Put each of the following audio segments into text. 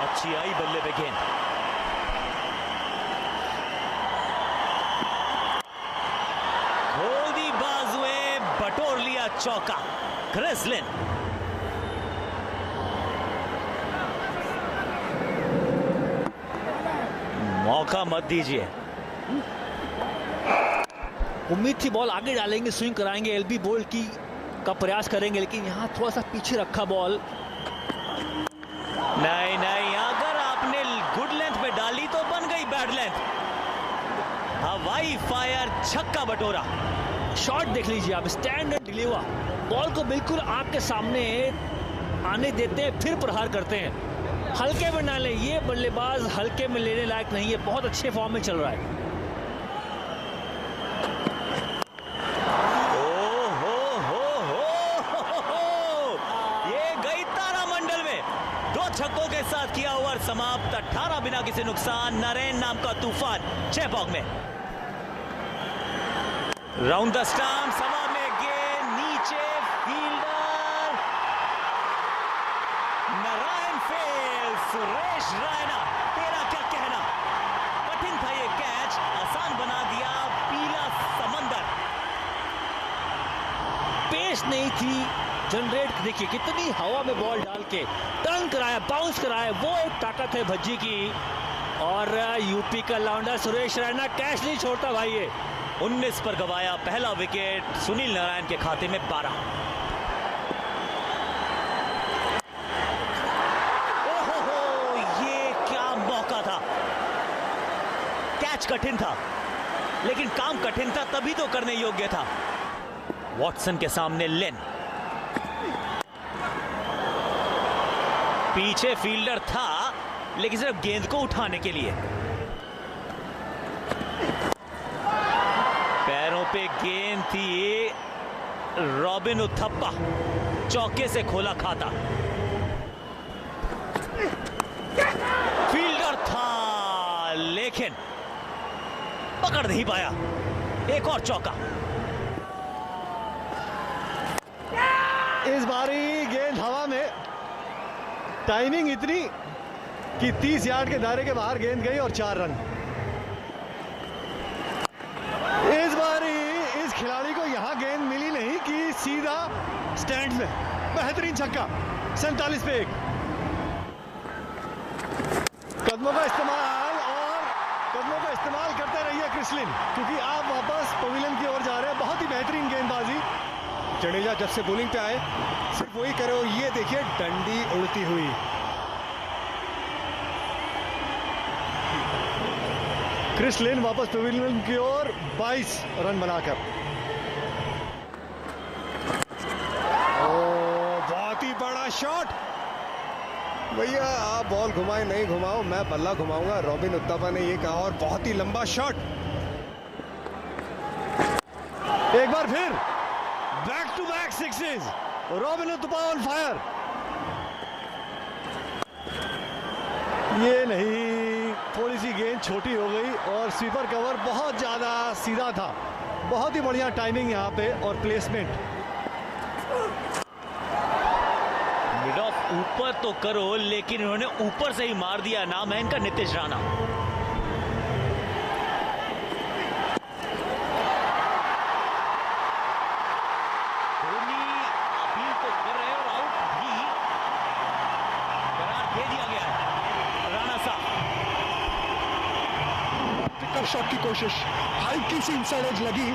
अच्छी आई बल्ले पे गेंद। खोल दी बाजुएं, बटोर लिया चौका। Chris Lynn. मौका मत दीजिए। उम्मीद थी बॉल आगे डालेंगे, स्विंग कराएंगे, एलबी बोल्ड की का प्रयास करेंगे, लेकिन यहां थोड़ा सा पीछे रखा बॉल। नहीं नहीं, अगर आपने गुड लेंथ पे डाली तो बन गई बैड लेंथ। हवाई फायर, छक्का बटोरा। शॉट देख लीजिए आप, स्टैंड एंड डिलीवर। बॉल को बिल्कुल आपके सामने आने देते हैं, फिर प्रहार करते हैं। हल्के में ना ले, ये बल्लेबाज हल्के में लेने लायक नहीं है, बहुत अच्छे फॉर्म में चल रहा है। ये गई तारामंडल में। 2 छक्कों के साथ किया ओवर समाप्त। 18 बिना किसी नुकसान। नरेन नाम का तूफान 6 बॉल में। राउंड द स्टंप, सवा में गेंद नीचे, फील्डर नारायण फेल। सुरेश रैना, तेरा क्या कहना? कठिन था ये कैच, आसान बना दिया पीला समंदर। पेस नहीं थी जनरेट, देखिए कितनी हवा में बॉल डाल के टर्न कराया, बाउंस कराया, वो एक ताकत है भज्जी की। और यूपी का लौंडा सुरेश रैना कैच नहीं छोड़ता भाई। ये 19 पर गवाया पहला विकेट। सुनील नारायण के खाते में 12। ओहो, ये क्या मौका था। कैच कठिन था, लेकिन काम कठिन था तभी तो करने योग्य था। वॉटसन के सामने लेन। पीछे फील्डर था, लेकिन सिर्फ गेंद को उठाने के लिए। पैरों पे गेंद थी। रॉबिन उथप्पा चौके से खोला खाता। फील्डर था, लेकिन पकड़ नहीं पाया। एक और चौका। इस बारी गेंद हवा में, टाइमिंग इतनी कि 30 यार्ड के दायरे के बाहर गेंद गई और 4 रन। इस बारी इस खिलाड़ी को यहां गेंद मिली नहीं कि सीधा स्टैंड में। बेहतरीन छक्का, 47 पे 1। कदमों का इस्तेमाल, और कदमों का इस्तेमाल करते रहिए क्रिस लिन, क्योंकि आप वापस पवेलियन की ओर जा रहे हैं। बहुत ही बेहतरीन गेंदबाजी। जडेजा जब से बॉलिंग पे आए सिर्फ वही करे, और ये देखिए डंडी उड़ती हुई। क्रिस लिन वापस पवेलियन की ओर 22 रन बनाकर। बहुत ही बड़ा शॉट। भैया आप बॉल घुमाए नहीं घुमाओ, मैं बल्ला घुमाऊंगा, रॉबिन उथप्पा ने ये कहा, और बहुत ही लंबा शॉट। एक बार फिर back to back sixes. Robin Uthappa on fire. ये नहीं, थोड़ी सी गेंद छोटी हो गई और स्वीपर कवर बहुत ज्यादा सीधा था। बहुत ही बढ़िया टाइमिंग यहाँ पे और प्लेसमेंट। मिड ऑफ ऊपर तो करो, लेकिन इन्होंने ऊपर से ही मार दिया। नाम है इनका नीतीश राणा। शॉट की कोशिश, हल्की सी इनसाइड एज लगी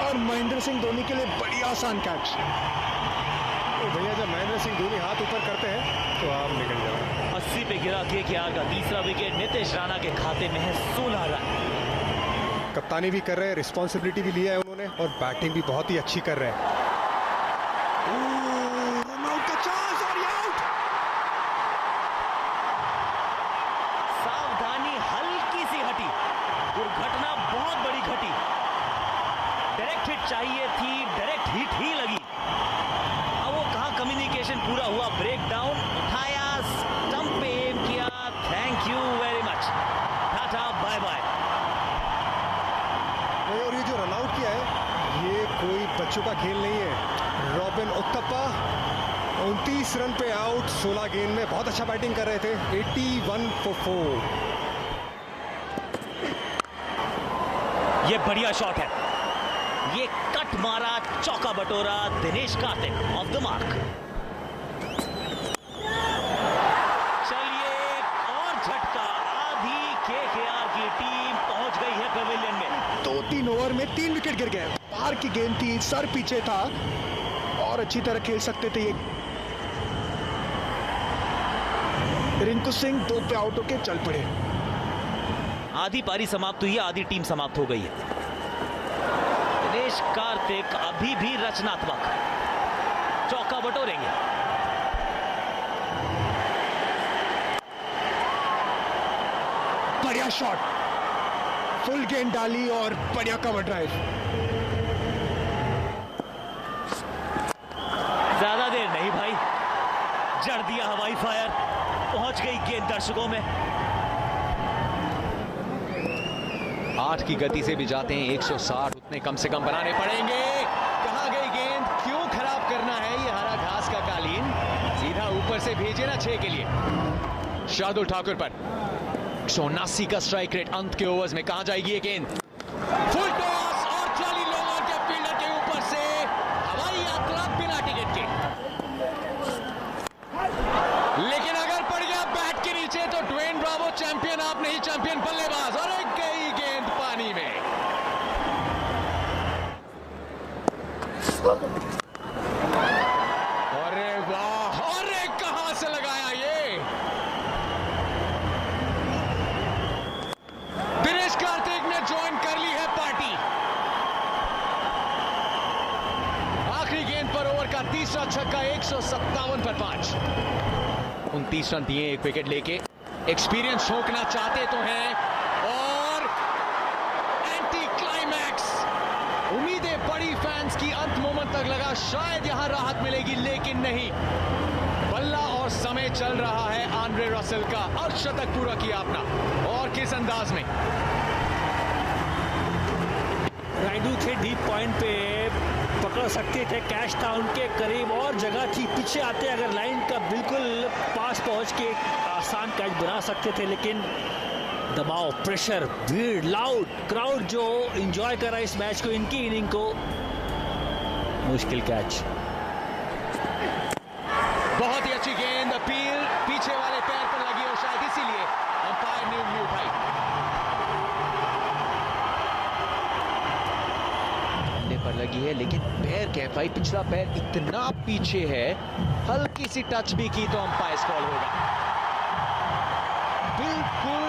और महेंद्र सिंह धोनी के लिए बड़ी आसान कैच। तो भैया जब महेंद्र सिंह धोनी हाथ ऊपर करते हैं तो आप निकल जाओ। 80 पे गिरा केकेआर का तीसरा विकेट। नीतीश राणा के खाते में है 16 रन। कप्तानी भी कर रहे हैं, रिस्पॉन्सिबिलिटी भी लिया है उन्होंने, और बैटिंग भी बहुत ही अच्छी कर रहे हैं। सावधानी हल्की सी हटी, दुर्घटना बहुत बड़ी घटी। डायरेक्ट हिट चाहिए थी, डायरेक्ट हिट ही लगी। अब वो कहां कम्युनिकेशन पूरा हुआ। ब्रेक डाउन, उठाया, स्टंप पे एम किया। Thank you very much, tata bye bye. और ये जो रन आउट किया है, ये कोई बच्चों का खेल नहीं है। रॉबिन उथप्पा 29 रन पे आउट 16 गेंद में। बहुत अच्छा बैटिंग कर रहे थे। 81 for 4। ये बढ़िया शॉट है, ये कट मारा, चौका बटोरा Dinesh Karthik of the mark. चलिए और झटका, आधी केकेआर की टीम पहुंच गई है पवेलियन में। 2-3 ओवर में 3 विकेट गिर गए। बाहर की गेंद थी, सर पीछे था और अच्छी तरह खेल सकते थे ये। रिंकू सिंह 2 पे आउट होके चल पड़े। आधी पारी समाप्त हुई है, आधी टीम समाप्त हो गई है। दिनेश कार्तिक अभी भी रचनात्मक, चौका बटोरेंगे। बढ़िया शॉट, फुल गेंद डाली और बढ़िया कवर ड्राइव। ज्यादा देर नहीं भाई, जड़ दिया हवाई फायर, पहुंच गई गेंद दर्शकों में। 8 की गति से भी जाते हैं 160, उतने कम से कम बनाने पड़ेंगे। कहां गई गेंद, क्यों खराब करना है ये हरा घास का कालीन, सीधा ऊपर से भेजे ना 6 के लिए। शार्दुल ठाकुर पर 179 का स्ट्राइक रेट। अंत के ओवर्स में कहां जाएगी ये गेंद, फुल टॉस और जाली लॉन्ग ऑन के फील्डर के ऊपर से हवाई यात्रा बिना टिकट के। लेकिन अगर पड़ गया बैट के नीचे तो ड्वेन ब्रावो चैंपियन, आप नहीं चैंपियन बल्लेबाज। और एक गई गेंद पानी में। अरे वाह, अरे कहां से लगाया ये। दिनेश कार्तिक ने ज्वाइन कर ली है पार्टी। आखिरी गेंद पर ओवर का तीसरा छक्का, 157 पर 5। 29 रन दिए, 1 विकेट लेके। एक्सपीरियंस ठोकना चाहते तो हैं और एंटी क्लाइमैक्स। उम्मीदें बड़ी फैंस की, अंत मोमेंट तक लगा शायद यहां राहत मिलेगी, लेकिन नहीं। बल्ला और समय चल रहा है आंद्रे रसेल का। अर्धशतक पूरा किया अपना, और किस अंदाज में। राइडू थे डीप पॉइंट पे, पकड़ सकते थे कैश टाउन के करीब, और जगह थी पीछे आते अगर लाइन का बिल्कुल पास पहुंच के आसान कैच बना सकते थे। लेकिन दबाव, प्रेशर, भीड़, लाउड क्राउड जो एंजॉय कर रहा है इस मैच को, इनकी इनिंग को, मुश्किल कैच। बहुत ही अच्छी गेंद, अपील पीछे वाले पैर पर लगी और शायद इसीलिए अंपायर ने उंगली उठाई। कंधे पर लगी है, लेकिन पैर कह पाई, पिछला पैर इतना पीछे है, हल्की सी टच भी की तो अंपायर कॉल होगा। बिल्कुल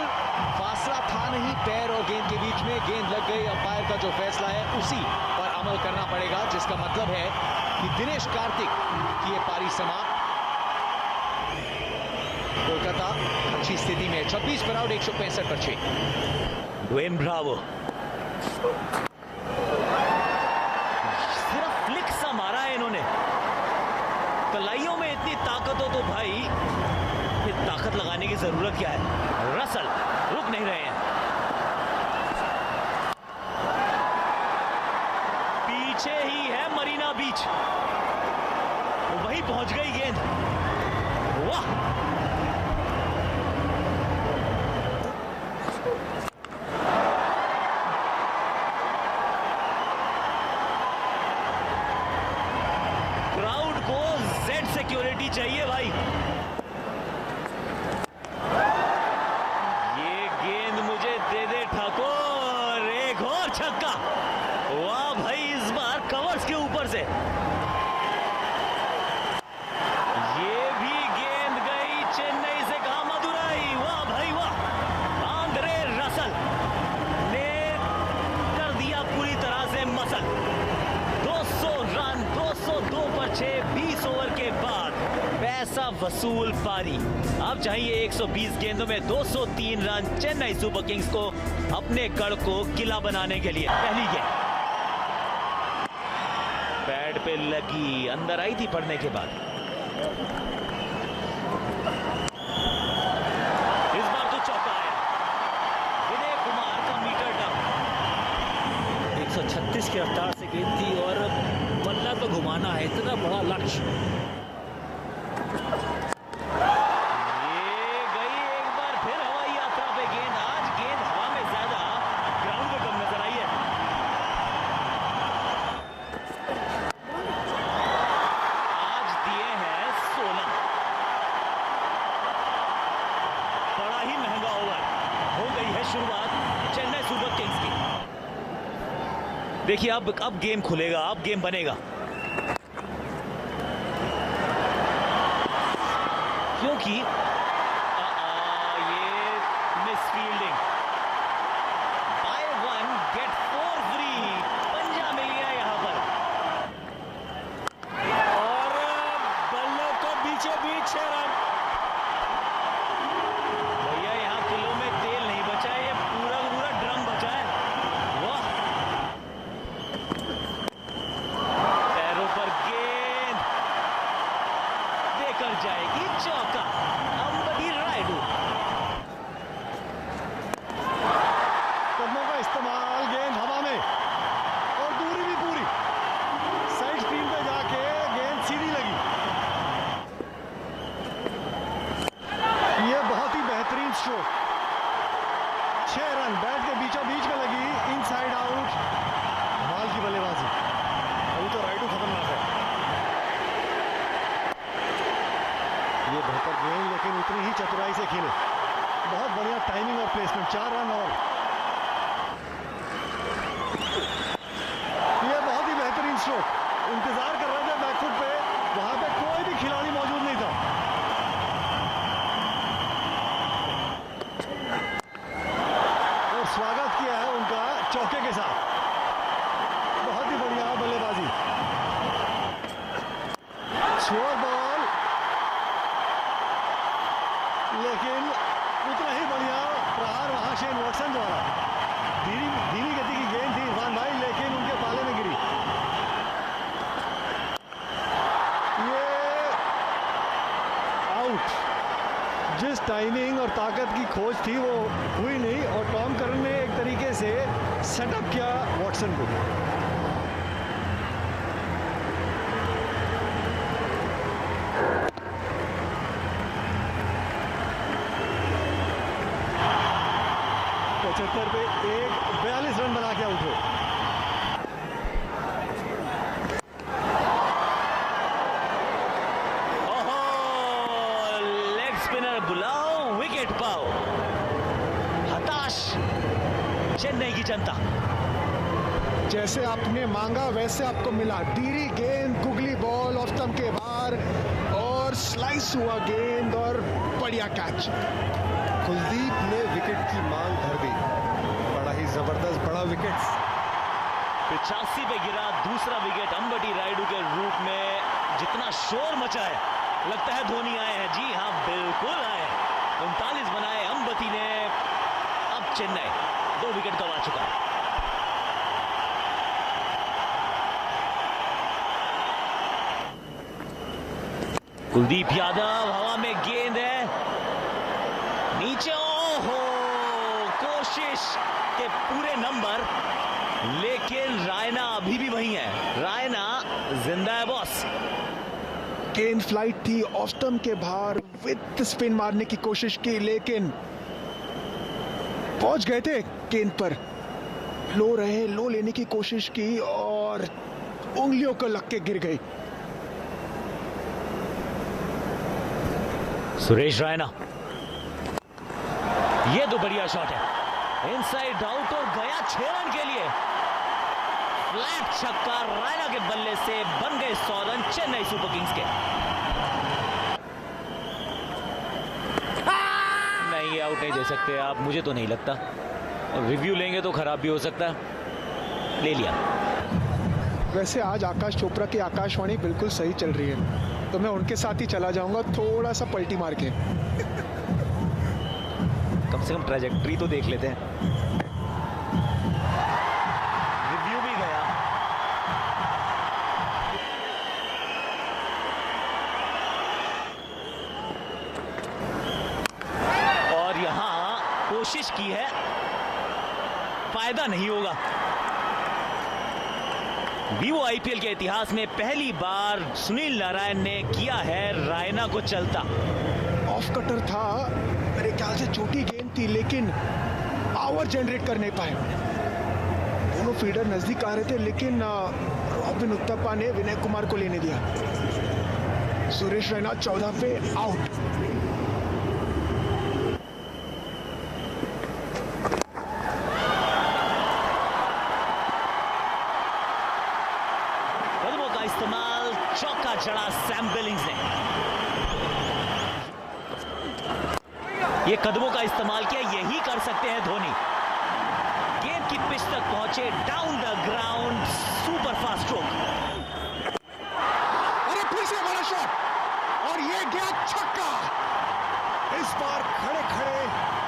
फासला था नहीं पैर और गेंद के बीच में, गेंद लग गई। अंपायर का जो फैसला है उसी पर अमल करना पड़ेगा, जिसका मतलब है कि दिनेश कार्तिक की ये पारी समाप्त। कोलकाता अच्छी स्थिति में, 26 पर आउट, 165 पर 6। ड्वेन ब्रावो सिर्फ फ्लिक सा मारा है इन्होंने। कलाइयों में इतनी ताकत हो तो भाई ये ताकत लगाने की जरूरत क्या है। रसल रुक नहीं रहे हैं, पीछे ही है मरीना बीच, वहीं पहुंच गई गेंद। वाह, क्राउड को जेड सिक्योरिटी चाहिए भाई। ये गेंद मुझे दे दे ठाकुर, एक और छक्का। वाह भाई, इस बार कवर्स के ऊपर से ये भी गेंद गई चेन्नई से कहा मदुरई। वाह भाई वाह, आंद्रे रसल ने कर दिया पूरी तरह से मसल। 200 रन, 202 पर 6, 20 ओवर के बाद पैसा वसूल पारी। अब चाहिए 120 गेंदों में 203 रन चेन्नई सुपर किंग्स को अपने गढ़ को किला बनाने के लिए। पहली गेंद पैड पे लगी, अंदर आई थी पड़ने के बाद। इस बार तो चौका आया, विनय कुमार का मीटर डाउन। 136 की रफ्तार से गेंद थी और बल्ला को घुमाना है, इतना बड़ा लक्ष्य। शुरुआत चेन्नई सुपर किंग्स की। देखिए अब गेम खुलेगा, अब गेम बनेगा, क्योंकि ये misfielding, by one get 4 free, पंजा मिल गया यहां पर। और बल्ले को बीचों बीच 6 रन। भैया यहां किलो में तेल नहीं बचा है, ये पूरा का पूरा ड्रम बचा है। वाह, पैरों पर गेंद देकर जाएगी चौका, अंबटी रायडू। कदमों का इस्तेमाल, गेंद हवा में और दूरी भी पूरी, साइड स्क्रीन पे जाके गेंद सीधी लगी। ये बहुत ही बेहतरीन स्ट्रोक, 6 रन, बैट के बीचों बीच में लगी, इनसाइड आउट। कमाल की बल्लेबाजी, अभी तो राइडू खतरनाक है। ये बेहतर गेंद, लेकिन उतनी ही चतुराई से खेले, बहुत बढ़िया टाइमिंग और प्लेसमेंट, 4 रन। और ये बहुत ही बेहतरीन स्ट्रोक, इंतजार कर रहे थे बैकफुट पे, वहां पे कोई भी खिलाड़ी मौजूद नहीं था। और स्वागत किया है उनका चौके के साथ, बहुत ही बढ़िया बल्लेबाजी। स्लोअर बॉल, लेकिन उतना ही बढ़िया प्रहार वहां शेन वॉटसन द्वारा। धीमी गति की गेंद थी इरफान भाई, लेकिन उनके पाले में गिरी। ये आउट, जिस टाइमिंग और ताकत की खोज थी वो हुई नहीं, और टॉम करन ने एक तरीके से सेटअप किया वॉटसन को। पचहत्तर पे 42 रन बना के आउट हुए। ओहो, लेग स्पिनर बुलाओ, विकेट पाओ। हताश चेन्नई की जनता। जैसे आपने मांगा वैसे आपको मिला। धीरी गेंद, गुगली बॉल ऑफ स्टंप के बाहर और स्लाइस हुआ गेंद और बढ़िया कैच। कुलदीप ने विकेट की मांग भर दी, बड़ा ही जबरदस्त बड़ा विकेट। 85 पे गिरा दूसरा विकेट अंबटी रायडू के रूप में। जितना शोर मचा है, लगता है धोनी आए हैं। जी हाँ, बिल्कुल आए। 39 बनाए अंबटी ने। अब चेन्नई 2 विकेट गंवा चुका है। कुलदीप यादव, हवा में गेंद है, नीचे। ओहो, कोशिश के पूरे नंबर, लेकिन रायना अभी भी वही है। रायना जिंदा है बॉस। गेंद फ्लाइट थी, ऑफ स्टंप के बाहर विद स्पिन मारने की कोशिश की, लेकिन पहुंच गए थे गेंद पर। लो लेने की कोशिश की और उंगलियों को लग के गिर गई। सुरेश रैना, ये तो बढ़िया शॉट है, इनसाइड आउट और गया 6 रन के लिए। फ्लैट छक्का रैना के बल्ले से, बन गए 100 रन चेन्नई सुपर किंग्स के। नहीं, ये आउट नहीं दे सकते आप, मुझे तो नहीं लगता। रिव्यू लेंगे तो खराब भी हो सकता है। ले लिया। वैसे आज आकाश चोपड़ा की आकाशवाणी बिल्कुल सही चल रही है, तो मैं उनके साथ ही चला जाऊंगा, थोड़ा सा पलटी मार के। कम से कम ट्रैजेक्टरी तो देख लेते हैं। रिव्यू भी गया। और यहां कोशिश की है, फायदा नहीं होगा। वीवो आईपीएल के इतिहास में पहली बार सुनील नारायण ने किया है रायना को चलता। ऑफ कटर था, मेरे ख्याल से छोटी गेंद थी, लेकिन पावर जनरेट कर नहीं पाए। दोनों फील्डर नजदीक आ रहे थे, लेकिन रॉबिन उत्तपा ने विनय कुमार को लेने दिया। सुरेश रैना 14 पे आउट। ये कदमों का इस्तेमाल किया, यही कर सकते हैं धोनी। गेंद की पिच तक पहुंचे, down the ground, super fast stroke. अरे फिर से बड़ा शॉट और ये गया छक्का। इस बार खड़े खड़े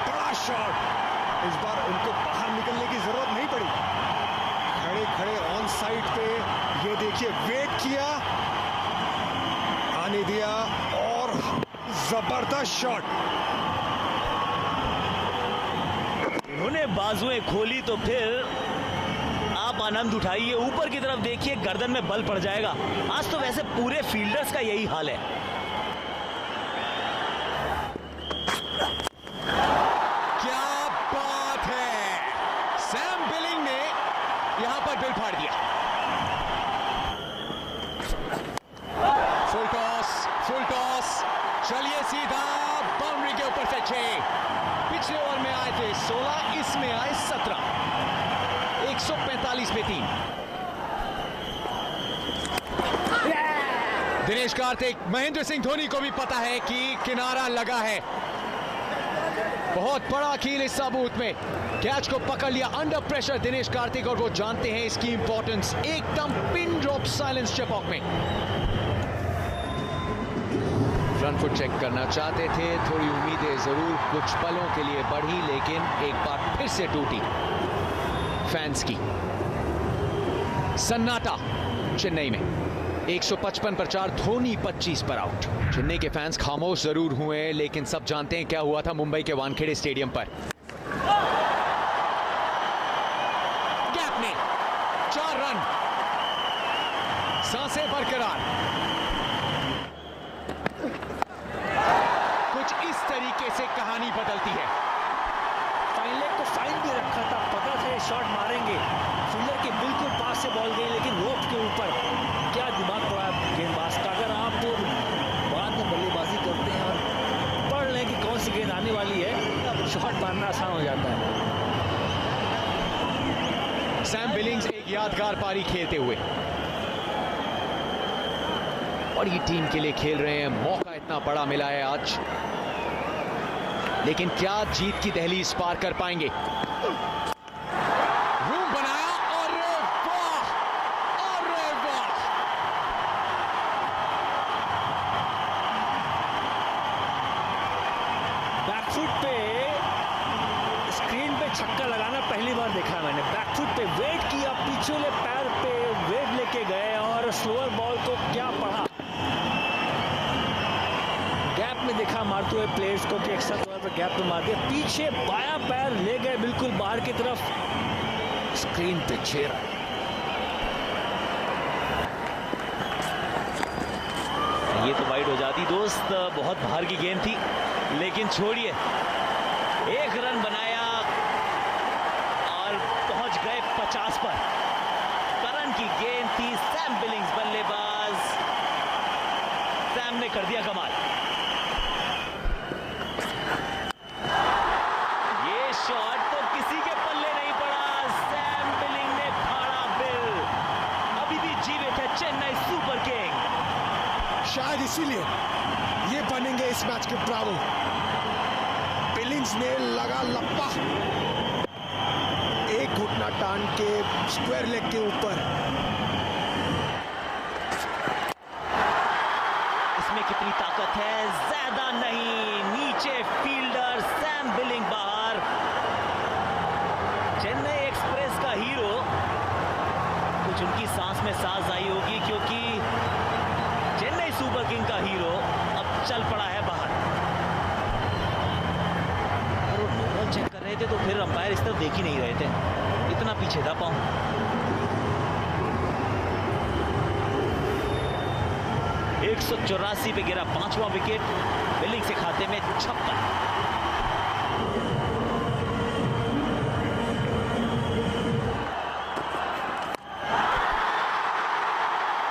बड़ा शॉट। इस बार उनको बाहर निकलने की जरूरत नहीं पड़ी, खड़े खड़े ऑन साइड पे ये देखिए वेट किया, आने दिया और जबरदस्त शॉट। उन्होंने बाजुएं खोली तो फिर आप आनंद उठाइए, ऊपर की तरफ देखिए, गर्दन में बल पड़ जाएगा। आज तो वैसे पूरे फील्डर्स का यही हाल है। क्या बात है, सैम बिलिंग ने यहां पर दिल फाड़ दिया। फुल टॉस, चलिए सीधा बाउंड्री के ऊपर से 6। पिछले ओवर में आए थे 16, इसमें आए 17। 145 पे 3। दिनेश कार्तिक, महेंद्र सिंह धोनी को भी पता है कि किनारा लगा है। बहुत बड़ा खेल इस साबूत में, कैच को पकड़ लिया अंडर प्रेशर दिनेश कार्तिक, और वो जानते हैं इसकी इंपॉर्टेंस। एकदम पिन ड्रॉप साइलेंस चेपॉक में। फ्रंट फुट चेक करना चाहते थे, थोड़ी उम्मीदें जरूर कुछ पलों के लिए बढ़ी, लेकिन एक बार फिर से टूटी फैंस की। सन्नाटा चेन्नई में 155 पर 4, धोनी 25 पर आउट। चेन्नई के फैंस खामोश जरूर हुए, लेकिन सब जानते हैं क्या हुआ था मुंबई के वानखेड़े स्टेडियम पर। गैप में 4 रन, सांसें बरकरार। कुछ इस तरीके से कहानी बदलती है। फाइन लेग को फाइन भी रखा था, पता था ये शॉट मारेंगे, फील्डर के बिल्कुल पास से बॉल गई, लेकिन रोप के ऊपर क्या दिमाग पड़ा गेंदबाज का। अगर आप बाद में बल्लेबाजी करते हैं और पढ़ लें कि कौन सी गेंद आने वाली है, शॉट मारना आसान हो जाता है। सैम बिलिंग्स एक यादगार पारी खेलते हुए बड़ी टीम के लिए खेल रहे हैं। मौका इतना बड़ा मिला है आज, लेकिन क्या जीत की दहलीज पार कर पाएंगे? रूम बनाया, अरे वाह, अरे वाह। बैकफुट पे स्क्रीन पे छक्का लगाना पहली बार देखा मैंने। बैकफुट पे वेट किया, पीछे वाले पैर पे वेट लेके गए और स्लोअर बॉल को क्या पढ़ा। गैप में देखा मारते हुए प्लेयर्स को कि एक्स्ट्रा तौर पर गैप पे मार दिया, पीछे बाया पैर ले गए बिल्कुल बाहर की तरफ, स्क्रीन पे 6 रन। ये तो वाइड हो जाती दोस्त, बहुत बाहर की गेंद थी, लेकिन छोड़िए, 1 रन बनाया और पहुंच गए 50 पर। करन की गेंद थी, सैम बिलिंग्स बल्लेबाज, सैम ने कर दिया कमाल। ये शॉट तो किसी के पल्ले नहीं पड़ा, सैम बिलिंग ने फाड़ा बिल। अभी भी जीवित है चेन्नई सुपर किंग। शायद इसीलिए ये बनेंगे इस मैच के ब्रावो। बिलिंग्स ने लगा लप्पा, एक घुटना टान के स्क्वायर लेग के ऊपर। इसमें कितनी ताकत है, ज्यादा नहीं, नीचे फील्डर सैम बिलिंग बाहर। चेन्नई एक्सप्रेस का हीरो, कुछ उनकी सांस में सांस आई होगी, क्योंकि चेन्नई सुपर किंग का हीरो अब चल पड़ा है बाहर। और वो नो बॉल चेक कर रहे थे तो फिर अंपायर इस तरफ देख ही नहीं रहे थे, इतना पीछे था पाऊं। 184 पे गिरा 5वां विकेट, बिलिंग से खाते में 56।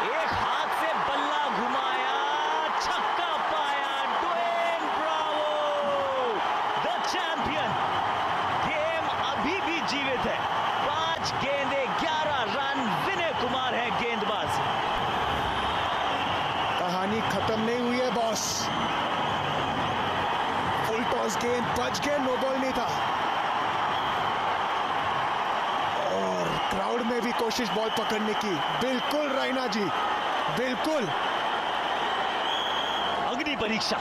एक हाथ से बल्ला घुमाया, छक्का पाया, Dwayne Bravo the champion. Game अभी भी जीवित है, 5 गेंदे 11 रन, विनय कुमार है गेंदबाज। कहानी खत्म नहीं हुई है बॉस। फुल गेंद बच गए, नो बॉल नहीं था। और क्राउड में भी कोशिश बॉल पकड़ने की। बिल्कुल रायना जी, बिल्कुल। अग्नि परीक्षा